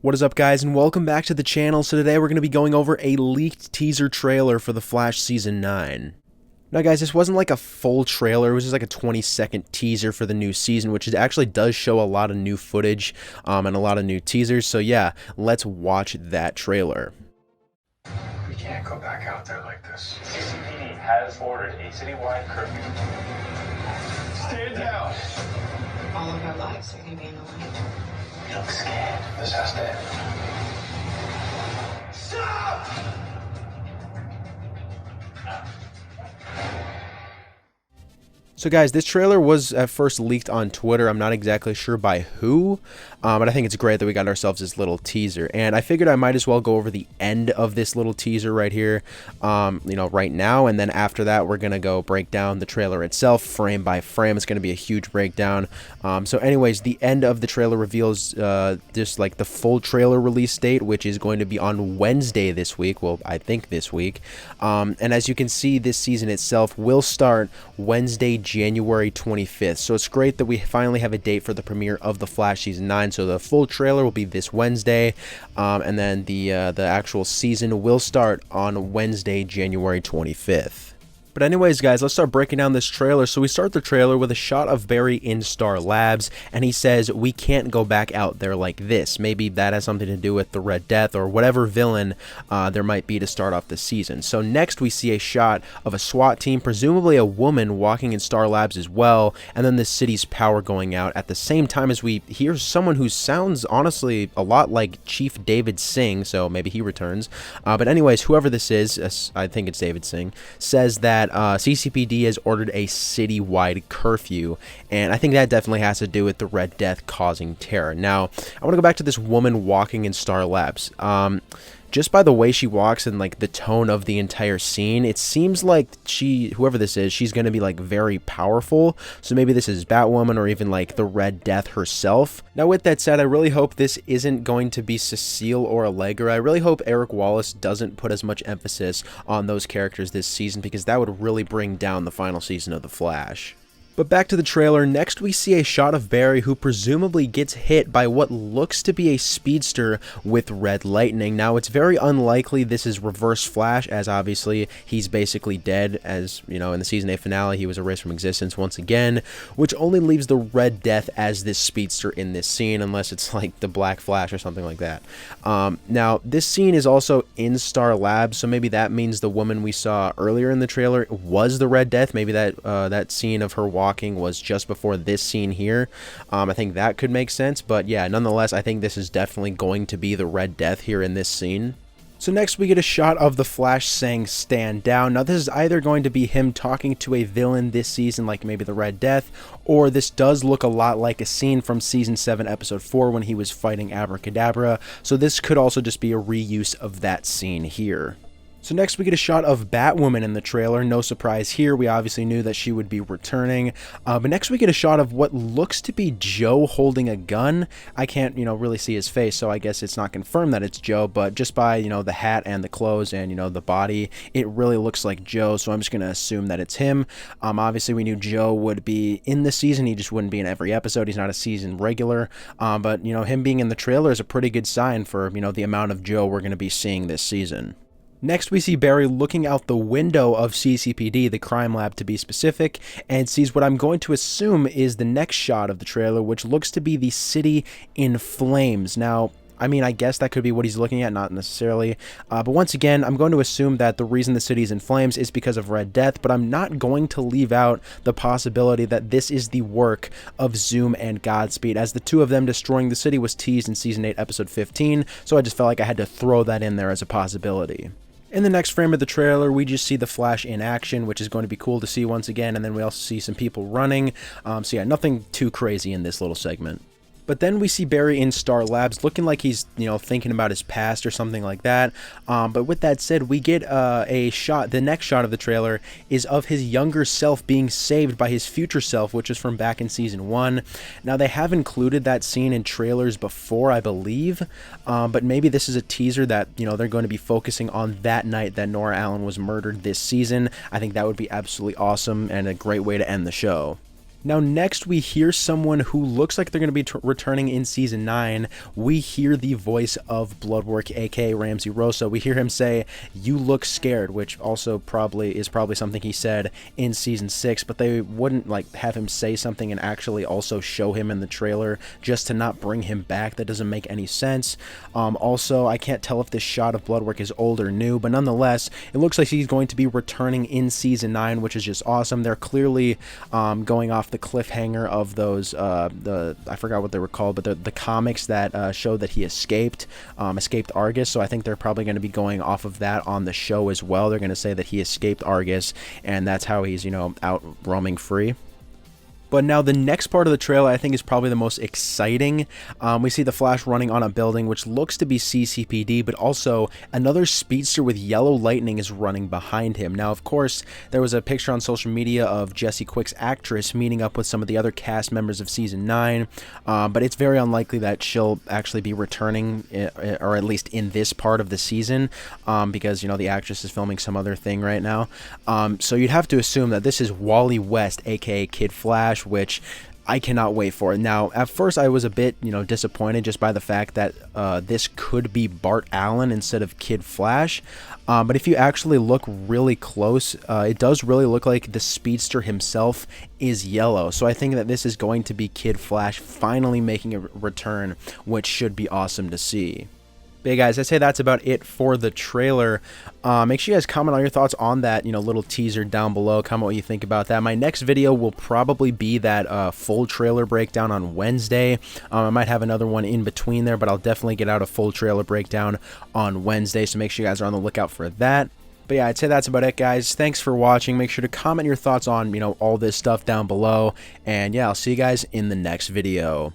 What is up, guys, and welcome back to the channel. So today we're going to be going over a leaked teaser trailer for The Flash Season 9. Now guys, this wasn't like a full trailer, it was just like a 20-second teaser for the new season, which actually does show a lot of new footage and a lot of new teasers. So yeah, let's watch that trailer. We can't go back out there like this. CCPD has ordered a citywide curfew. Stand down! All of our lives are going to be in the light. You look scared. This has to end. Stop! So guys, this trailer was at first leaked on Twitter. I'm not exactly sure by who, but I think it's great that we got ourselves this little teaser. And I figured I might as well go over the end of this little teaser right here, right now. And then after that, we're going to go break down the trailer itself, frame by frame. It's going to be a huge breakdown. So anyways, the end of the trailer reveals just like the full trailer release date, which is going to be on Wednesday this week. Well, I think this week. And as you can see, this season itself will start Wednesday, January 25th. So it's great that we finally have a date for the premiere of The Flash Season 9. So the full trailer will be this Wednesday, and then the actual season will start on Wednesday, January 25th. But anyways, guys, let's start breaking down this trailer. So we start the trailer with a shot of Barry in Star Labs, and he says, "We can't go back out there like this." Maybe that has something to do with the Red Death or whatever villain there might be to start off the season. So next we see a shot of a SWAT team, presumably a woman, walking in Star Labs as well, and then the city's power going out at the same time as we hear someone who sounds honestly a lot like Chief David Singh, so maybe he returns. But anyways, whoever this is, I think it's David Singh, says that CCPD has ordered a citywide curfew, and I think that definitely has to do with the Red Death causing terror. Now, I want to go back to this woman walking in Star Labs. Just by the way she walks and like the tone of the entire scene, it seems like whoever this is, she's going to be like very powerful. So maybe this is Batwoman or even like the Red Death herself. Now with that said, I really hope this isn't going to be Cecile or Allegra. I really hope Eric Wallace doesn't put as much emphasis on those characters this season, because that would really bring down the final season of The Flash. But back to the trailer, next we see a shot of Barry, who presumably gets hit by what looks to be a speedster with red lightning. Now, it's very unlikely this is Reverse Flash, as obviously he's basically dead, as, you know, in the Season 8 finale, he was erased from existence once again, which only leaves the Red Death as this speedster in this scene, unless it's like the Black Flash or something like that. Now, this scene is also in Star Labs, so maybe that means the woman we saw earlier in the trailer was the Red Death. Maybe that scene of her walking was just before this scene here. I think that could make sense, but yeah, nonetheless, I think this is definitely going to be the Red Death here in this scene. So next we get a shot of the Flash saying "stand down." Now this is either going to be him talking to a villain this season, like maybe the Red Death, or this does look a lot like a scene from Season 7 Episode 4 when he was fighting Abracadabra, so this could also just be a reuse of that scene here. So next we get a shot of Batwoman in the trailer. No surprise here, we obviously knew that she would be returning. But next we get a shot of what looks to be Joe holding a gun. I can't, really see his face, so I guess it's not confirmed that it's Joe, but just by, the hat and the clothes and, the body, it really looks like Joe, so I'm just going to assume that it's him. Obviously we knew Joe would be in the season, he just wouldn't be in every episode, he's not a season regular, but, him being in the trailer is a pretty good sign for, the amount of Joe we're going to be seeing this season. Next, we see Barry looking out the window of CCPD, the crime lab to be specific, and sees what I'm going to assume is the next shot of the trailer, which looks to be the city in flames. Now, I mean, I guess that could be what he's looking at, not necessarily. But once again, I'm going to assume that the reason the city is in flames is because of Red Death, but I'm not going to leave out the possibility that this is the work of Zoom and Godspeed, as the two of them destroying the city was teased in Season 8, Episode 15, so I just felt like I had to throw that in there as a possibility. In the next frame of the trailer, we just see the Flash in action, which is going to be cool to see once again, and then we also see some people running. So yeah, nothing too crazy in this little segment. But then we see Barry in Star Labs looking like he's, thinking about his past or something like that. But with that said, we get a shot, the next shot of the trailer is of his younger self being saved by his future self, which is from back in Season 1. Now, they have included that scene in trailers before, I believe, but maybe this is a teaser that, they're going to be focusing on that night that Nora Allen was murdered this season. I think that would be absolutely awesome and a great way to end the show. Now, next we hear someone who looks like they're going to be returning in season 9. We hear the voice of Bloodwork, aka Ramsey Rosa. We hear him say, "You look scared," which also is probably something he said in season 6, but they wouldn't like have him say something and actually also show him in the trailer just to not bring him back. That doesn't make any sense. Also, I can't tell if this shot of Bloodwork is old or new, but nonetheless, it looks like he's going to be returning in season 9, which is just awesome. They're clearly going off the cliffhanger of those I forgot what they were called, but the comics that showed that he escaped Argus. So I think they're probably going to be going off of that on the show as well. They're going to say that he escaped Argus and that's how he's, you know, out roaming free. But now the next part of the trailer I think is probably the most exciting. We see the Flash running on a building, which looks to be CCPD, but also another speedster with yellow lightning is running behind him. Now, of course, there was a picture on social media of Jesse Quick's actress meeting up with some of the other cast members of Season 9, but it's very unlikely that she'll actually be returning, or at least in this part of the season, because, you know, the actress is filming some other thing right now. So you'd have to assume that this is Wally West, aka Kid Flash, which I cannot wait for. Now, at first I was a bit, you know, disappointed just by the fact that this could be Bart Allen instead of Kid Flash. But if you actually look really close, it does really look like the speedster himself is yellow. So I think that this is going to be Kid Flash finally making a return, which should be awesome to see. But hey guys, I'd say that's about it for the trailer. Make sure you guys comment all your thoughts on that, you know, little teaser down below. Comment what you think about that. My next video will probably be that full trailer breakdown on Wednesday. I might have another one in between there, but I'll definitely get out a full trailer breakdown on Wednesday. So make sure you guys are on the lookout for that. But yeah, I'd say that's about it, guys. Thanks for watching. Make sure to comment your thoughts on, you know, all this stuff down below. And yeah, I'll see you guys in the next video.